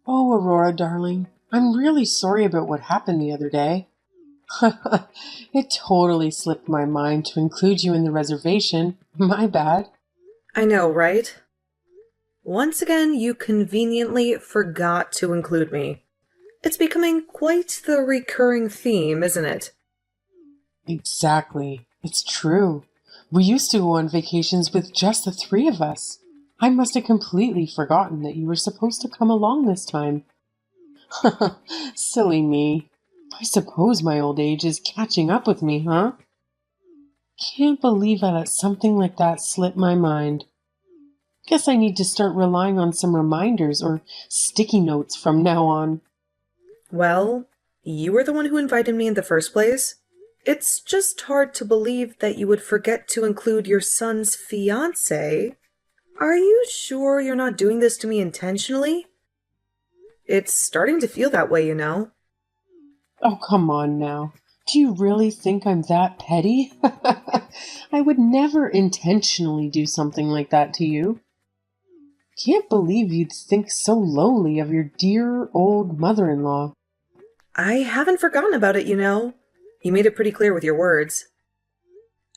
Oh, Aurora, darling, I'm really sorry about what happened the other day. It totally slipped my mind to include you in the reservation. My bad. I know, right? Once again, you conveniently forgot to include me. It's becoming quite the recurring theme, isn't it? Exactly. It's true. We used to go on vacations with just the three of us. I must have completely forgotten that you were supposed to come along this time. Silly me. I suppose my old age is catching up with me, huh? Can't believe I let something like that slip my mind. Guess I need to start relying on some reminders or sticky notes from now on. Well, you were the one who invited me in the first place. It's just hard to believe that you would forget to include your son's fiancée. Are you sure you're not doing this to me intentionally? It's starting to feel that way, you know. Oh, come on now. Do you really think I'm that petty? I would never intentionally do something like that to you. Can't believe you'd think so lowly of your dear old mother in law. I haven't forgotten about it, you know. You made it pretty clear with your words.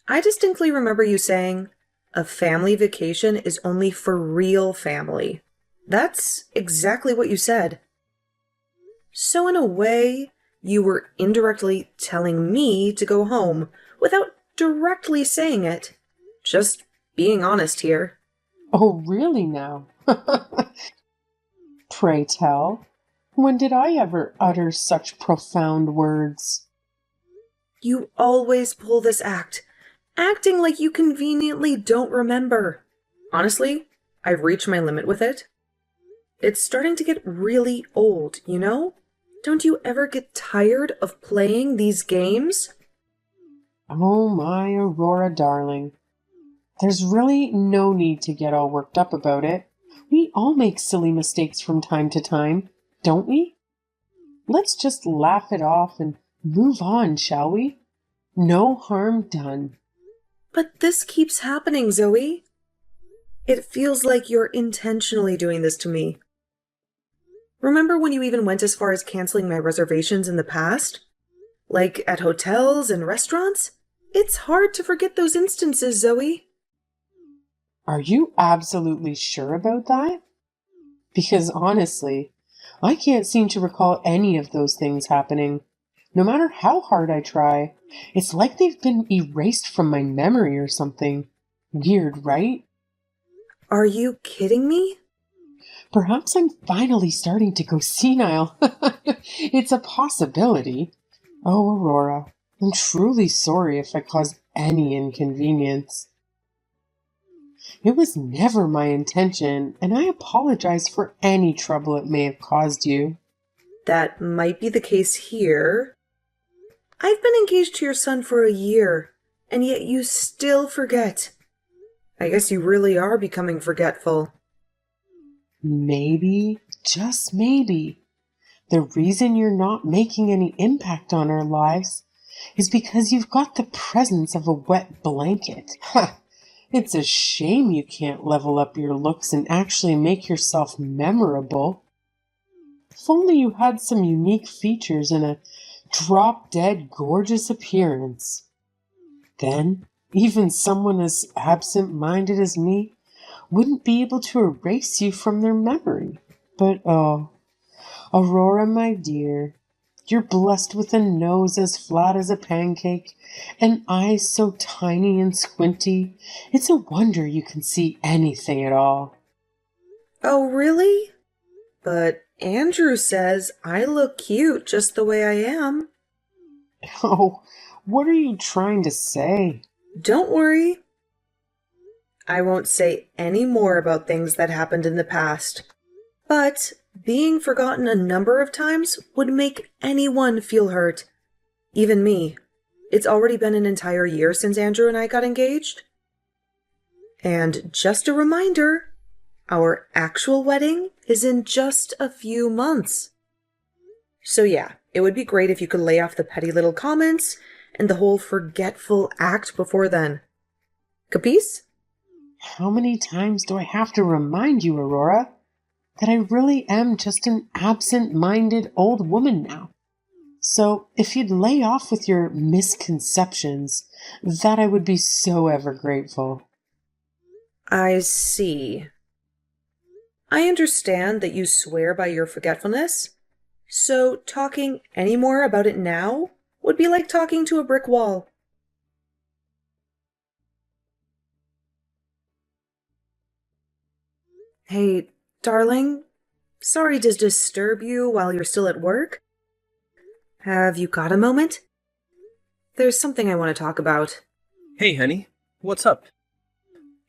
I distinctly remember you saying, a family vacation is only for real family. That's exactly what you said. So, in a way, you were indirectly telling me to go home without directly saying it. Just being honest here. Oh, really now? Pray tell, when did I ever utter such profound words? You always pull this act, acting like you conveniently don't remember. Honestly, I've reached my limit with it. It's starting to get really old, you know? Don't you ever get tired of playing these games? Oh, my Aurora darling. There's really no need to get all worked up about it. We all make silly mistakes from time to time, don't we? Let's just laugh it off and move on, shall we? No harm done. But this keeps happening, Zoe. It feels like you're intentionally doing this to me. Remember when you even went as far as canceling my reservations in the past? Like at hotels and restaurants? It's hard to forget those instances, Zoe. Are you absolutely sure about that? Because honestly, I can't seem to recall any of those things happening. No matter how hard I try, it's like they've been erased from my memory or something. Weird, right? Are you kidding me? Perhaps I'm finally starting to go senile. It's a possibility. Oh, Aurora, I'm truly sorry if I caused any inconvenience. It was never my intention, and I apologize for any trouble it may have caused you. That might be the case here. I've been engaged to your son for a year, and yet you still forget. I guess you really are becoming forgetful. Maybe, just maybe, the reason you're not making any impact on our lives is because you've got the presence of a wet blanket. Ha! It's a shame you can't level up your looks and actually make yourself memorable. If only you had some unique features and a drop-dead gorgeous appearance. Then, even someone as absent-minded as me wouldn't be able to erase you from their memory. But oh, Aurora, my dear, you're blessed with a nose as flat as a pancake and eyes so tiny and squinty. It's a wonder you can see anything at all. Oh, really? But Andrew says I look cute just the way I am. Oh, what are you trying to say? Don't worry. I won't say any more about things that happened in the past. But being forgotten a number of times would make anyone feel hurt. Even me. It's already been an entire year since Andrew and I got engaged. And just a reminder, our actual wedding is in just a few months. So yeah, it would be great if you could lay off the petty little comments and the whole forgetful act before then. Capice? How many times do I have to remind you, Aurora? that I really am just an absent-minded old woman now. So if you'd lay off with your misconceptions, that I would be so ever grateful. I see. I understand that you swear by your forgetfulness, so talking any more about it now would be like talking to a brick wall. Hey, darling, sorry to disturb you while you're still at work. Have you got a moment? There's something I want to talk about. Hey, honey. What's up?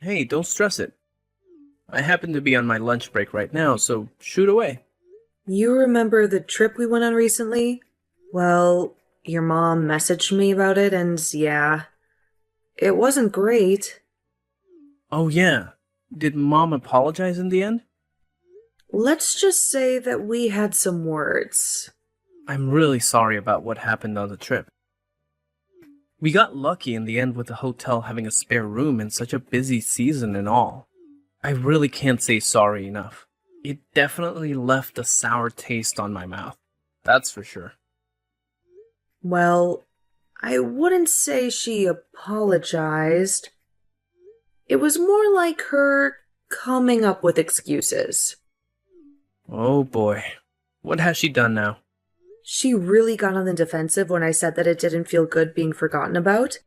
Hey, don't stress it. I happen to be on my lunch break right now, so shoot away. You remember the trip we went on recently? Well, your mom messaged me about it, and yeah, it wasn't great. Oh, yeah. Did Mom apologize in the end? Let's just say that we had some words. I'm really sorry about what happened on the trip. We got lucky in the end with the hotel having a spare room in such a busy season and all. I really can't say sorry enough. It definitely left a sour taste on my mouth. That's for sure. Well, I wouldn't say she apologized. It was more like her coming up with excuses. Oh boy. What has she done now? She really got on the defensive when I said that it didn't feel good being forgotten about.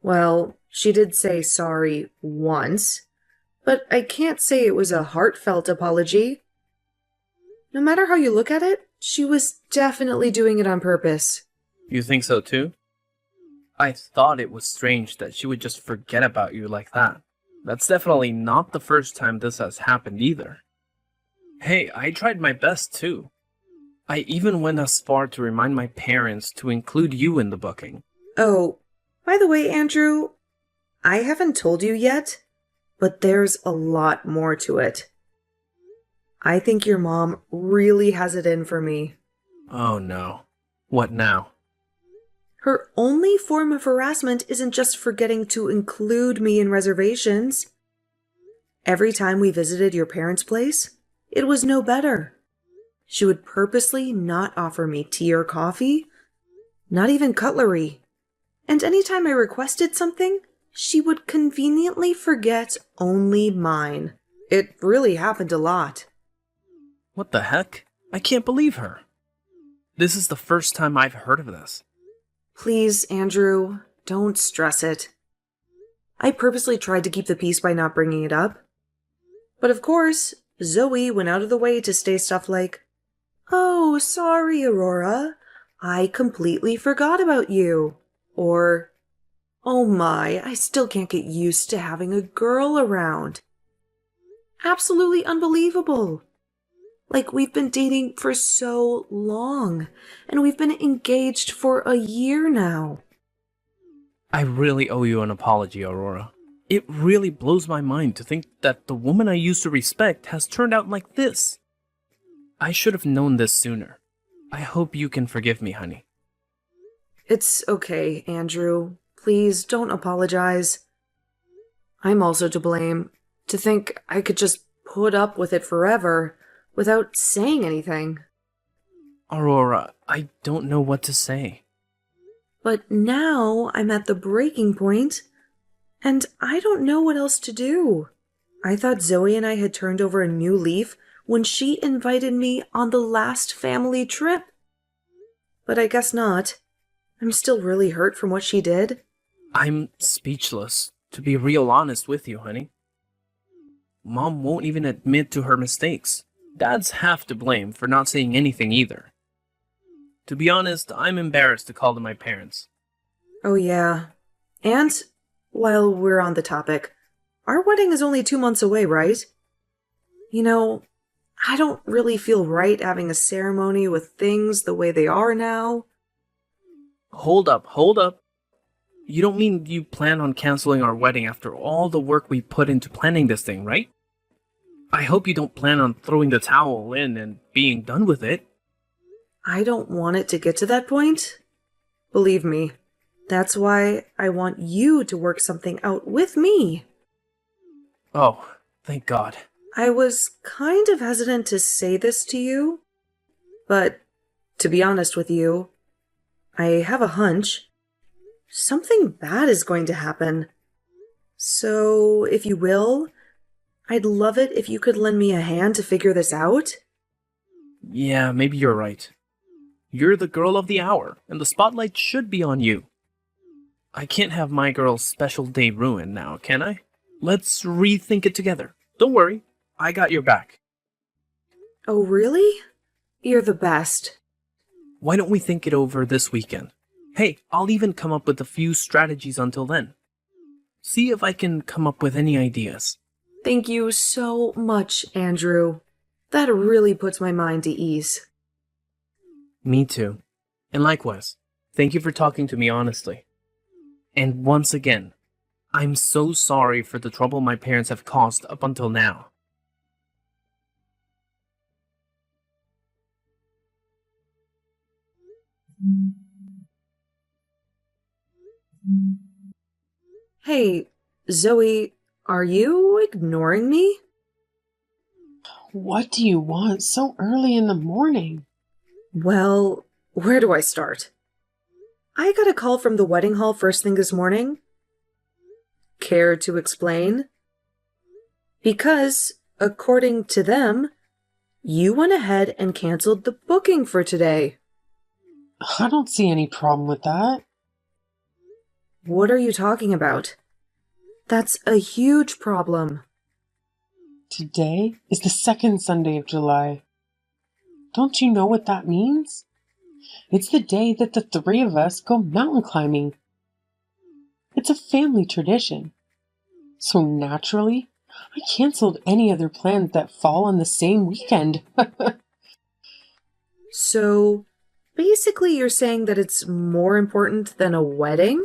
Well, she did say sorry once, but I can't say it was a heartfelt apology. No matter how you look at it, she was definitely doing it on purpose. You think so too? I thought it was strange that she would just forget about you like that. That's definitely not the first time this has happened either. Hey, I tried my best too. I even went as far to remind my parents to include you in the booking. Oh, by the way, Andrew, I haven't told you yet, but there's a lot more to it. I think your mom really has it in for me. Oh no. What now? Her only form of harassment isn't just forgetting to include me in reservations. Every time we visited your parents' place, it was no better. She would purposely not offer me tea or coffee, not even cutlery. And anytime I requested something, she would conveniently forget only mine. It really happened a lot. What the heck? I can't believe her. This is the first time I've heard of this. Please, Andrew, don't stress it. I purposely tried to keep the peace by not bringing it up. But of course, Zoe went out of the way to say stuff like, "Oh, sorry, Aurora. I completely forgot about you." Or, "Oh my, I still can't get used to having a girl around." Absolutely unbelievable. Like we've been dating for so long, and we've been engaged for a year now. I really owe you an apology, Aurora. It really blows my mind to think that the woman I used to respect has turned out like this. I should have known this sooner. I hope you can forgive me, honey. It's okay, Andrew. Please don't apologize. I'm also to blame. To think I could just put up with it forever without saying anything. Aurora, I don't know what to say. But now I'm at the breaking point, and I don't know what else to do. I thought Zoe and I had turned over a new leaf when she invited me on the last family trip. But I guess not. I'm still really hurt from what she did. I'm speechless, to be real honest with you, honey. Mom won't even admit to her mistakes. Dad's half to blame for not saying anything either. To be honest, I'm embarrassed to call them my parents. Oh yeah. And, while we're on the topic, our wedding is only 2 months away, right? You know, I don't really feel right having a ceremony with things the way they are now. Hold up. You don't mean you plan on canceling our wedding after all the work we put into planning this thing, right? I hope you don't plan on throwing the towel in and being done with it. I don't want it to get to that point. Believe me, that's why I want you to work something out with me. Oh, thank God. I was kind of hesitant to say this to you, but to be honest with you, I have a hunch. Something bad is going to happen. So, if you will, I'd love it if you could lend me a hand to figure this out. Yeah, maybe you're right. You're the girl of the hour, and the spotlight should be on you. I can't have my girl's special day ruined now, can I? Let's rethink it together. Don't worry, I got your back. Oh, really? You're the best. Why don't we think it over this weekend? Hey, I'll even come up with a few strategies until then. See if I can come up with any ideas. Thank you so much, Andrew. That really puts my mind to ease. Me too. And likewise, thank you for talking to me honestly. And once again, I'm so sorry for the trouble my parents have caused up until now. Hey, Zoe, are you ignoring me? What do you want so early in the morning? Well, where do I start? I got a call from the wedding hall first thing this morning. Care to explain? Because, according to them, you went ahead and canceled the booking for today. I don't see any problem with that. What are you talking about? That's a huge problem. Today is the second Sunday of July. Don't you know what that means? It's the day that the three of us go mountain climbing. It's a family tradition. So naturally, I canceled any other plans that fall on the same weekend. So, basically you're saying that it's more important than a wedding?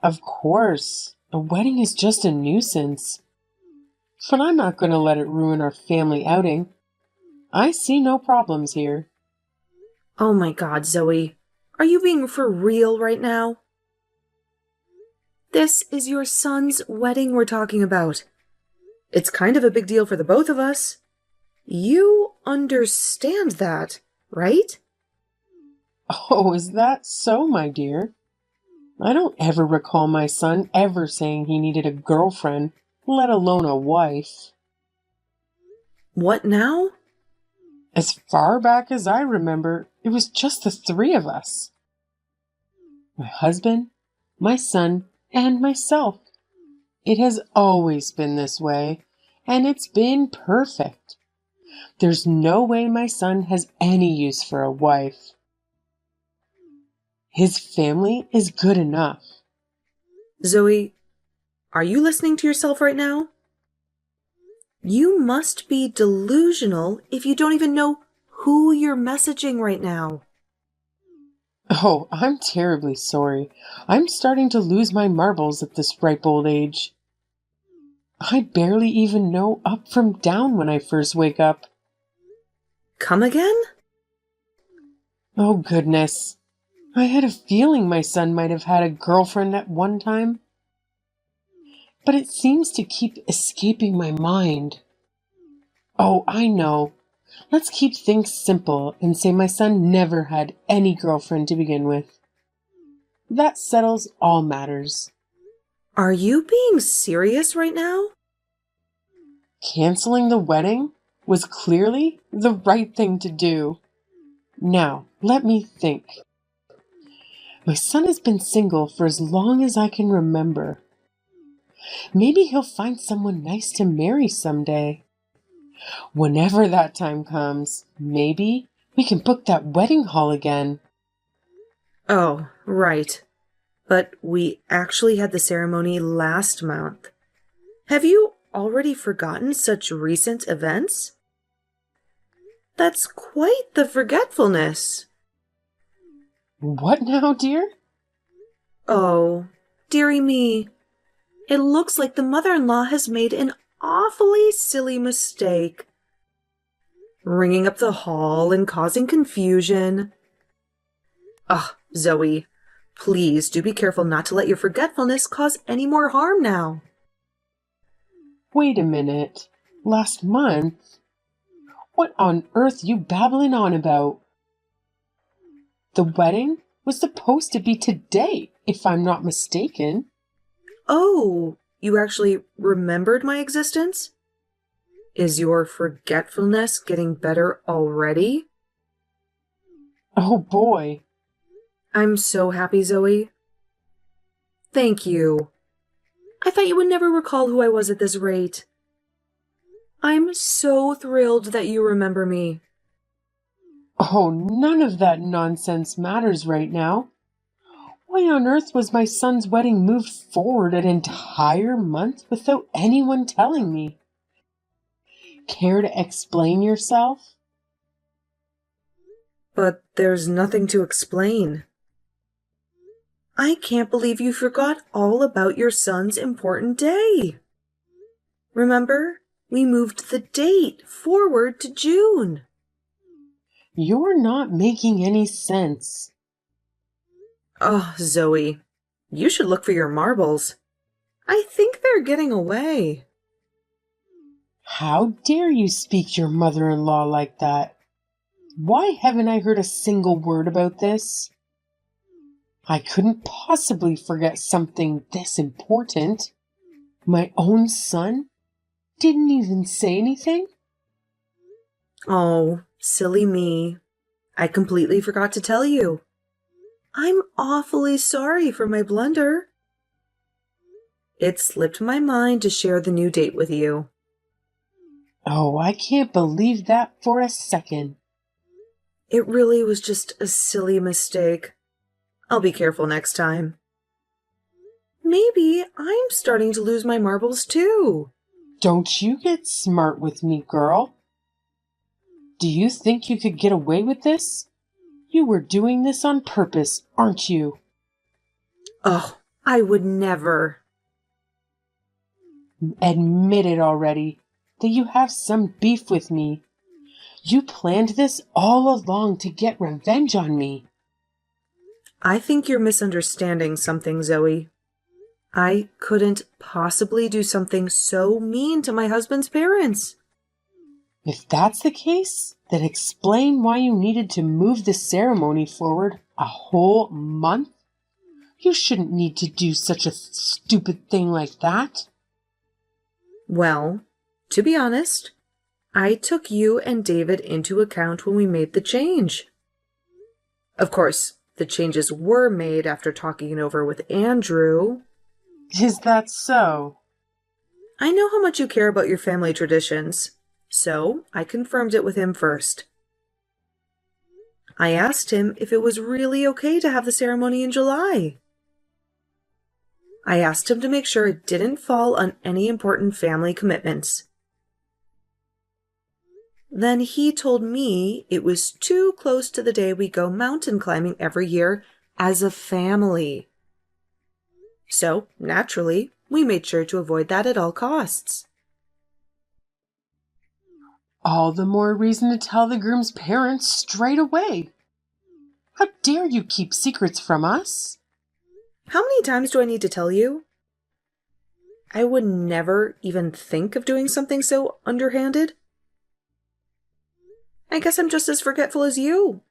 Of course, a wedding is just a nuisance. But I'm not going to let it ruin our family outing. I see no problems here. Oh my god, Zoe. Are you being for real right now? This is your son's wedding we're talking about. It's kind of a big deal for the both of us. You understand that, right? Oh, is that so, my dear? I don't ever recall my son ever saying he needed a girlfriend, let alone a wife. What now? As far back as I remember, it was just the three of us. My husband, my son, and myself. It has always been this way, and it's been perfect. There's no way my son has any use for a wife. His family is good enough. Zoe, are you listening to yourself right now? You must be delusional if you don't even know who you're messaging right now. Oh, I'm terribly sorry. I'm starting to lose my marbles at this ripe old age. I barely even know up from down when I first wake up. Come again? Oh, goodness. I had a feeling my son might have had a girlfriend at one time. But it seems to keep escaping my mind. Oh, I know. Let's keep things simple and say my son never had any girlfriend to begin with. That settles all matters. Are you being serious right now? Canceling the wedding was clearly the right thing to do. Now, let me think. My son has been single for as long as I can remember. Maybe he'll find someone nice to marry someday. Whenever that time comes, maybe we can book that wedding hall again. Oh, right. But we actually had the ceremony last month. Have you already forgotten such recent events? That's quite the forgetfulness. What now, dear? Oh, dearie me. It looks like the mother-in-law has made an awfully silly mistake. Ringing up the hall and causing confusion. Ugh, Zoe, please do be careful not to let your forgetfulness cause any more harm now. Wait a minute. Last month? What on earth you babbling on about? The wedding was supposed to be today, if I'm not mistaken. Oh, you actually remembered my existence? Is your forgetfulness getting better already? Oh boy. I'm so happy, Zoe. Thank you. I thought you would never recall who I was at this rate. I'm so thrilled that you remember me. Oh, none of that nonsense matters right now. Why on earth was my son's wedding moved forward an entire month without anyone telling me? Care to explain yourself? But there's nothing to explain. I can't believe you forgot all about your son's important day. Remember, we moved the date forward to June. You're not making any sense. Oh, Zoe, you should look for your marbles. I think they're getting away. How dare you speak to your mother-in-law like that? Why haven't I heard a single word about this? I couldn't possibly forget something this important. My own son didn't even say anything? Oh, silly me. I completely forgot to tell you. I'm awfully sorry for my blunder. It slipped my mind to share the new date with you. Oh, I can't believe that for a second. It really was just a silly mistake. I'll be careful next time. Maybe I'm starting to lose my marbles too. Don't you get smart with me, girl. Do you think you could get away with this? You were doing this on purpose, aren't you? Oh, I would never. Admit it already, that you have some beef with me. You planned this all along to get revenge on me. I think you're misunderstanding something, Zoe. I couldn't possibly do something so mean to my husband's parents. If that's the case, then explain why you needed to move the ceremony forward a whole month. You shouldn't need to do such a stupid thing like that. Well, to be honest, I took you and David into account when we made the change. Of course, the changes were made after talking it over with Andrew. Is that so? I know how much you care about your family traditions, so I confirmed it with him first. I asked him if it was really okay to have the ceremony in July. I asked him to make sure it didn't fall on any important family commitments. Then he told me it was too close to the day we go mountain climbing every year as a family. So, naturally, we made sure to avoid that at all costs. All the more reason to tell the groom's parents straight away. How dare you keep secrets from us? How many times do I need to tell you? I would never even think of doing something so underhanded. I guess I'm just as forgetful as you.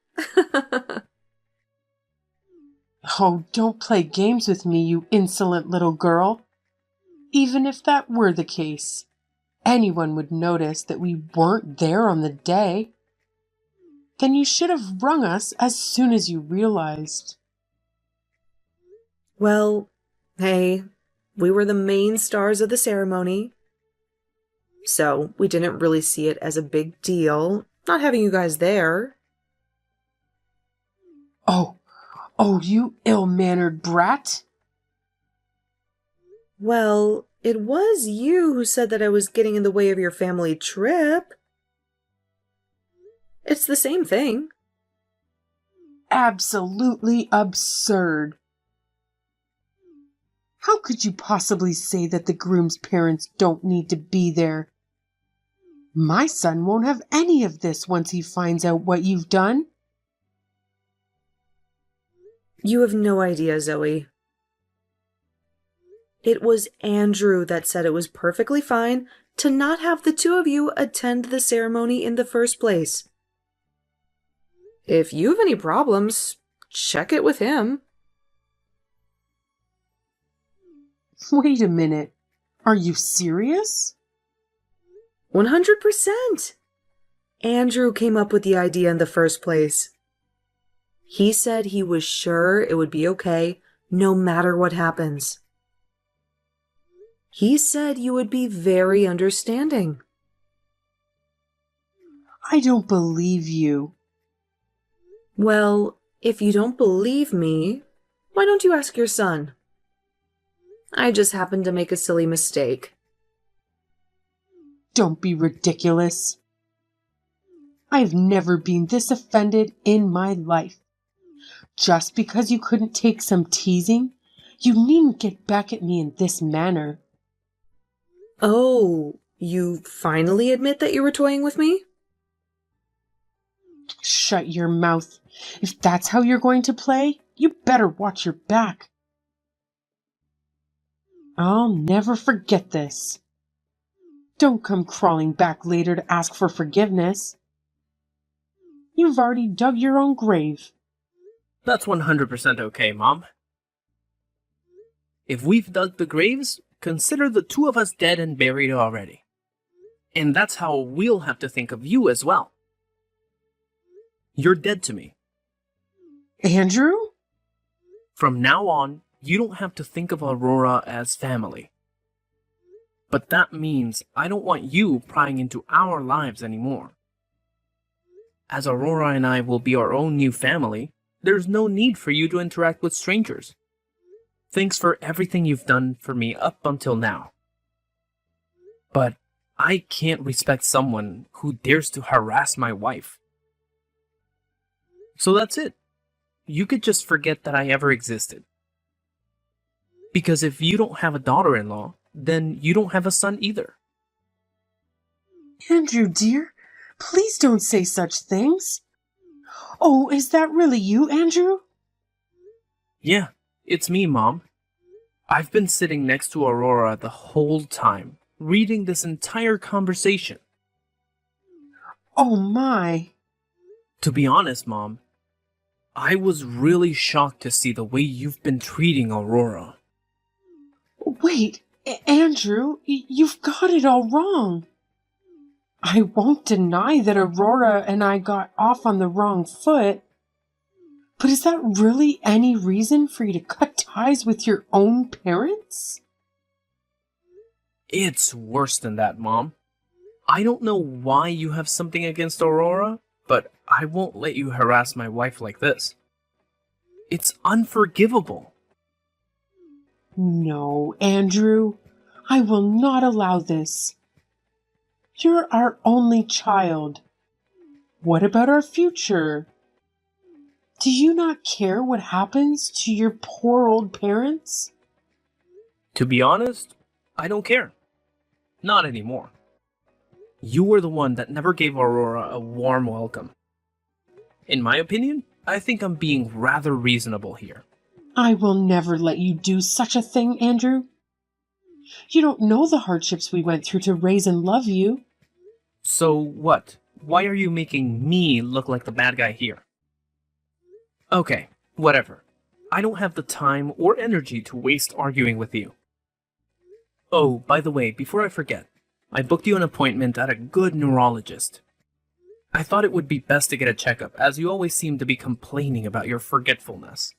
Oh, don't play games with me, you insolent little girl. Even if that were the case, anyone would notice that we weren't there on the day. Then you should have rung us as soon as you realized. Well, hey, we were the main stars of the ceremony. So we didn't really see it as a big deal, not having you guys there. Oh, you ill-mannered brat. Well, it was you who said that I was getting in the way of your family trip. It's the same thing. Absolutely absurd. How could you possibly say that the groom's parents don't need to be there? My son won't have any of this once he finds out what you've done. You have no idea, Zoe. It was Andrew that said it was perfectly fine to not have the two of you attend the ceremony in the first place. If you have any problems, check it with him. Wait a minute. Are you serious? 100%! Andrew came up with the idea in the first place. He said he was sure it would be okay, no matter what happens. He said you would be very understanding. I don't believe you. Well, if you don't believe me, why don't you ask your son? I just happened to make a silly mistake. Don't be ridiculous. I've never been this offended in my life. Just because you couldn't take some teasing, you needn't get back at me in this manner. Oh, you finally admit that you were toying with me? Shut your mouth. If that's how you're going to play, you better watch your back. I'll never forget this. Don't come crawling back later to ask for forgiveness. You've already dug your own grave. That's 100% okay, Mom. If we've dug the graves, consider the two of us dead and buried already. And that's how we'll have to think of you as well. You're dead to me. Andrew? From now on, you don't have to think of Aurora as family. But that means I don't want you prying into our lives anymore. As Aurora and I will be our own new family, there's no need for you to interact with strangers. Thanks for everything you've done for me up until now. But I can't respect someone who dares to harass my wife. So that's it. You could just forget that I ever existed. Because if you don't have a daughter-in-law, then you don't have a son either. Andrew, dear, please don't say such things. Oh, is that really you, Andrew? Yeah, it's me, Mom. I've been sitting next to Aurora the whole time, reading this entire conversation. Oh, my. To be honest, Mom, I was really shocked to see the way you've been treating Aurora. Wait, Andrew, you've got it all wrong. I won't deny that Aurora and I got off on the wrong foot. But is that really any reason for you to cut ties with your own parents? It's worse than that, Mom. I don't know why you have something against Aurora, but I won't let you harass my wife like this. It's unforgivable. No, Andrew, I will not allow this. You're our only child. What about our future? Do you not care what happens to your poor old parents? To be honest, I don't care. Not anymore. You were the one that never gave Aurora a warm welcome. In my opinion, I think I'm being rather reasonable here. I will never let you do such a thing, Andrew. You don't know the hardships we went through to raise and love you. So what? Why are you making me look like the bad guy here? Okay, whatever. I don't have the time or energy to waste arguing with you. Oh, by the way, before I forget, I booked you an appointment at a good neurologist. I thought it would be best to get a checkup, as you always seem to be complaining about your forgetfulness.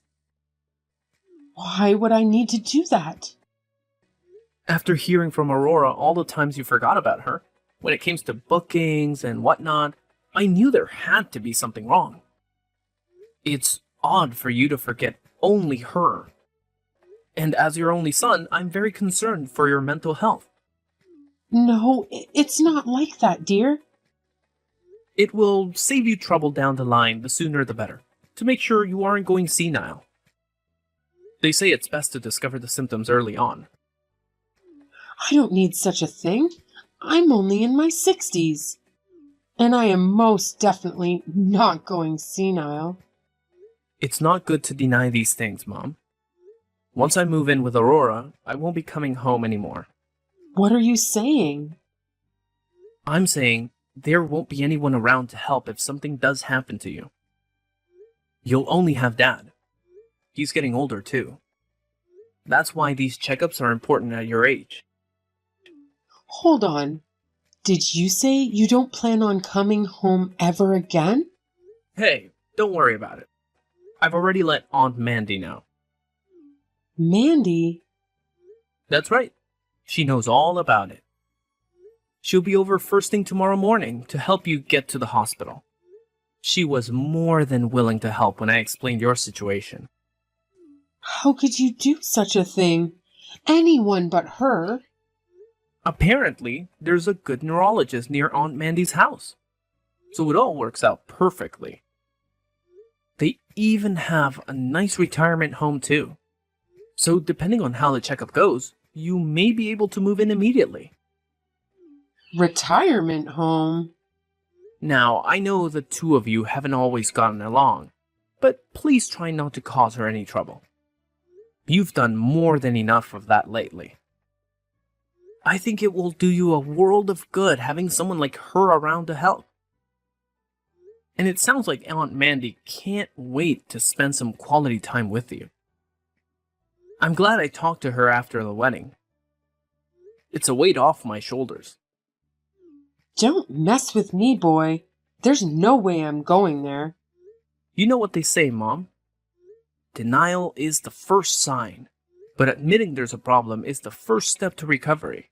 Why would I need to do that? After hearing from Aurora all the times you forgot about her, when it came to bookings and whatnot, I knew there had to be something wrong. It's odd for you to forget only her. And as your only son, I'm very concerned for your mental health. No, it's not like that, dear. It will save you trouble down the line, the sooner the better, to make sure you aren't going senile. They say it's best to discover the symptoms early on. I don't need such a thing. I'm only in my 60s. And I am most definitely not going senile. It's not good to deny these things, Mom. Once I move in with Aurora, I won't be coming home anymore. What are you saying? I'm saying there won't be anyone around to help if something does happen to you. You'll only have Dad. He's getting older too. That's why these checkups are important at your age. Hold on. Did you say you don't plan on coming home ever again? Hey, don't worry about it. I've already let Aunt Mandy know. Mandy? That's right. She knows all about it. She'll be over first thing tomorrow morning to help you get to the hospital. She was more than willing to help when I explained your situation. How could you do such a thing? Anyone but her. Apparently, there's a good neurologist near Aunt Mandy's house. So it all works out perfectly. They even have a nice retirement home too. So depending on how the checkup goes, you may be able to move in immediately. Retirement home? Now, I know the two of you haven't always gotten along, but please try not to cause her any trouble. You've done more than enough of that lately. I think it will do you a world of good having someone like her around to help. And it sounds like Aunt Mandy can't wait to spend some quality time with you. I'm glad I talked to her after the wedding. It's a weight off my shoulders. Don't mess with me, boy. There's no way I'm going there. You know what they say, Mom? Denial is the first sign, but admitting there's a problem is the first step to recovery.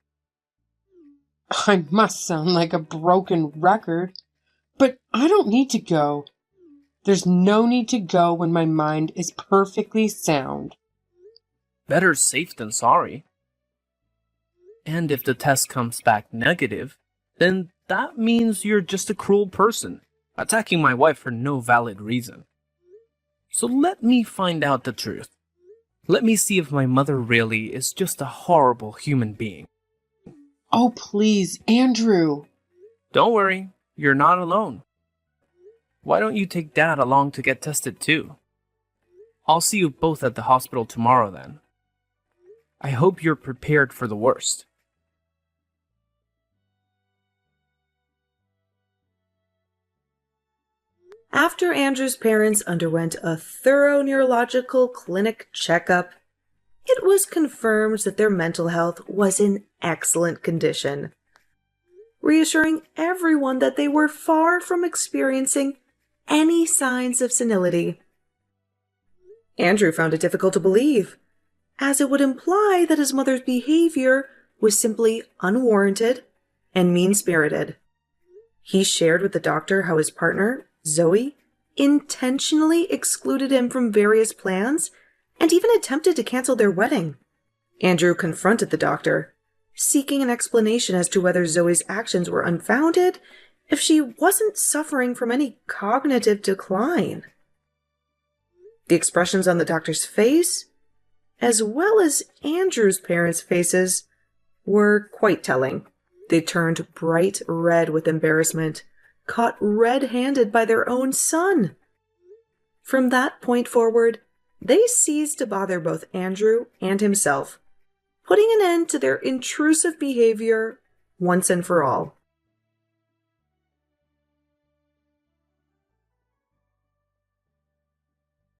I must sound like a broken record, but I don't need to go. There's no need to go when my mind is perfectly sound. Better safe than sorry. And if the test comes back negative, then that means you're just a cruel person, attacking my wife for no valid reason. So let me find out the truth. Let me see if my mother really is just a horrible human being. Oh, please, Andrew. Don't worry, you're not alone. Why don't you take Dad along to get tested too? I'll see you both at the hospital tomorrow then. I hope you're prepared for the worst. After Andrew's parents underwent a thorough neurological clinic checkup, it was confirmed that their mental health was in excellent condition, reassuring everyone that they were far from experiencing any signs of senility. Andrew found it difficult to believe, as it would imply that his mother's behavior was simply unwarranted and mean-spirited. He shared with the doctor how his partner, Zoe, intentionally excluded him from various plans and even attempted to cancel their wedding. Andrew confronted the doctor, seeking an explanation as to whether Zoe's actions were unfounded if she wasn't suffering from any cognitive decline. The expressions on the doctor's face, as well as Andrew's parents' faces, were quite telling. They turned bright red with embarrassment, caught red-handed by their own son. From that point forward, they ceased to bother both Andrew and himself, putting an end to their intrusive behavior once and for all.